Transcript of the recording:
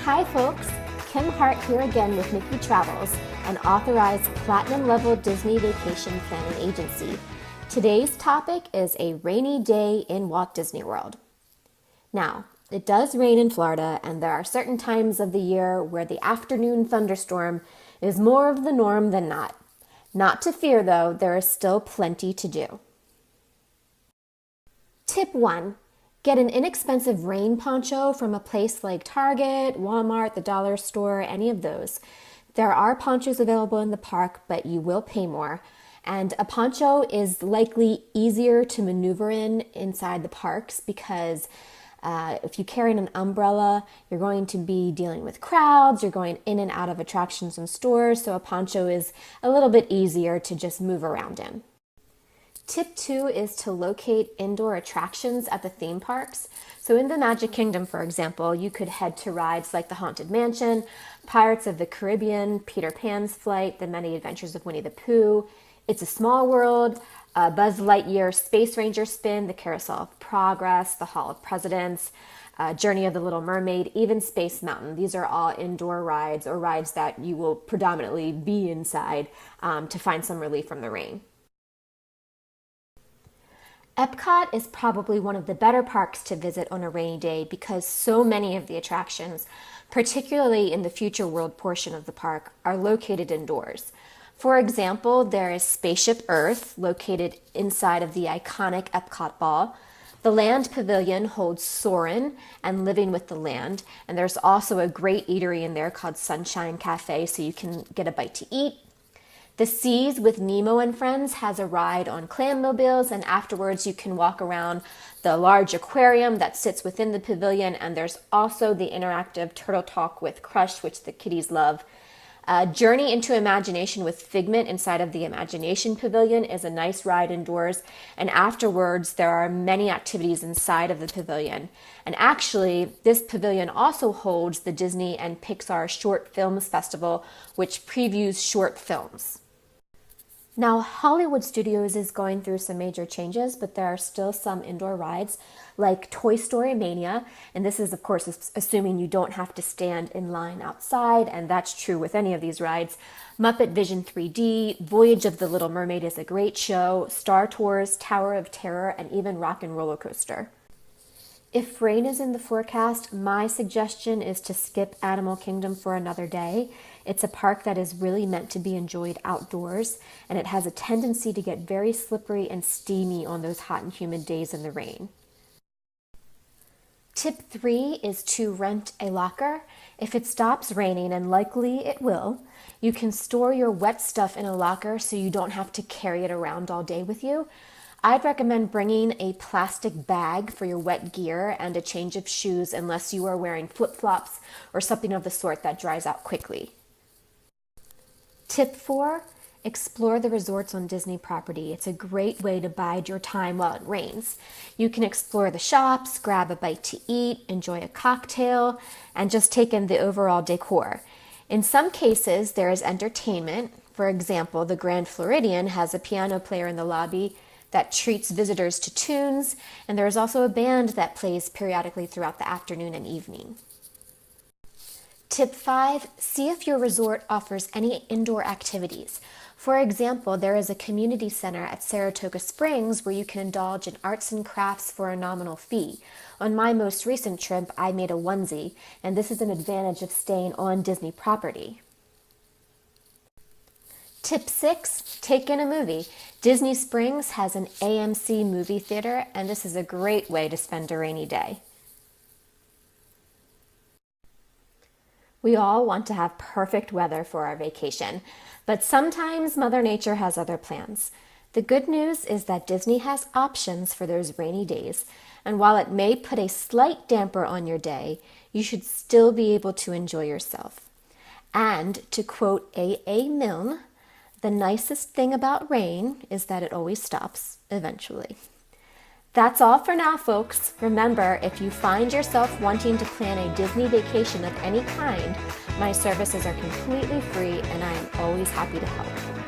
Hi folks, Kim Hart here again with Mickey Travels, an authorized platinum-level Disney vacation planning agency. Today's topic is a rainy day in Walt Disney World. Now, it does rain in Florida, and there are certain times of the year where the afternoon thunderstorm is more of the norm than not. Not to fear though, there is still plenty to do. Tip 1. Get an inexpensive rain poncho from a place like Target, Walmart, the dollar store, any of those. There are ponchos available in the park, but you will pay more. And a poncho is likely easier to maneuver inside the parks because if you carry an umbrella, you're going to be dealing with crowds, you're going in and out of attractions and stores, so a poncho is a little bit easier to just move around in. Tip 2 is to locate indoor attractions at the theme parks. So in the Magic Kingdom, for example, you could head to rides like the Haunted Mansion, Pirates of the Caribbean, Peter Pan's Flight, The Many Adventures of Winnie the Pooh, It's a Small World, Buzz Lightyear Space Ranger Spin, the Carousel of Progress, the Hall of Presidents, Journey of the Little Mermaid, even Space Mountain. These are all indoor rides or rides that you will predominantly be inside to find some relief from the rain. Epcot is probably one of the better parks to visit on a rainy day because so many of the attractions, particularly in the Future World portion of the park, are located indoors. For example, there is Spaceship Earth, located inside of the iconic Epcot Ball. The Land Pavilion holds Soarin' and Living with the Land, and there's also a great eatery in there called Sunshine Cafe, so you can get a bite to eat. The Seas with Nemo and Friends has a ride on clammobiles, and afterwards you can walk around the large aquarium that sits within the pavilion, and there's also the interactive Turtle Talk with Crush, which the kiddies love. Journey into Imagination with Figment inside of the Imagination Pavilion is a nice ride indoors, and afterwards there are many activities inside of the pavilion. And actually, this pavilion also holds the Disney and Pixar Short Films Festival, which previews short films. Now, Hollywood Studios is going through some major changes, but there are still some indoor rides like Toy Story Mania, and this is, of course, assuming you don't have to stand in line outside, and that's true with any of these rides. Muppet Vision 3D, Voyage of the Little Mermaid is a great show, Star Tours, Tower of Terror, and even Rock and Roller Coaster. If rain is in the forecast, my suggestion is to skip Animal Kingdom for another day. It's a park that is really meant to be enjoyed outdoors, and it has a tendency to get very slippery and steamy on those hot and humid days in the rain. Tip 3 is to rent a locker. If it stops raining, and likely it will, you can store your wet stuff in a locker so you don't have to carry it around all day with you. I'd recommend bringing a plastic bag for your wet gear and a change of shoes unless you are wearing flip-flops or something of the sort that dries out quickly. Tip 4, explore the resorts on Disney property. It's a great way to bide your time while it rains. You can explore the shops, grab a bite to eat, enjoy a cocktail, and just take in the overall decor. In some cases, there is entertainment. For example, the Grand Floridian has a piano player in the lobby that treats visitors to tunes, and there is also a band that plays periodically throughout the afternoon and evening. Tip 5, see if your resort offers any indoor activities. For example, there is a community center at Saratoga Springs where you can indulge in arts and crafts for a nominal fee. On my most recent trip, I made a onesie, and this is an advantage of staying on Disney property. Tip 6, take in a movie. Disney Springs has an AMC movie theater, and this is a great way to spend a rainy day. We all want to have perfect weather for our vacation, but sometimes Mother Nature has other plans. The good news is that Disney has options for those rainy days, and while it may put a slight damper on your day, you should still be able to enjoy yourself. And to quote A.A. Milne, the nicest thing about rain is that it always stops eventually. That's all for now, folks. Remember, if you find yourself wanting to plan a Disney vacation of any kind, my services are completely free and I am always happy to help.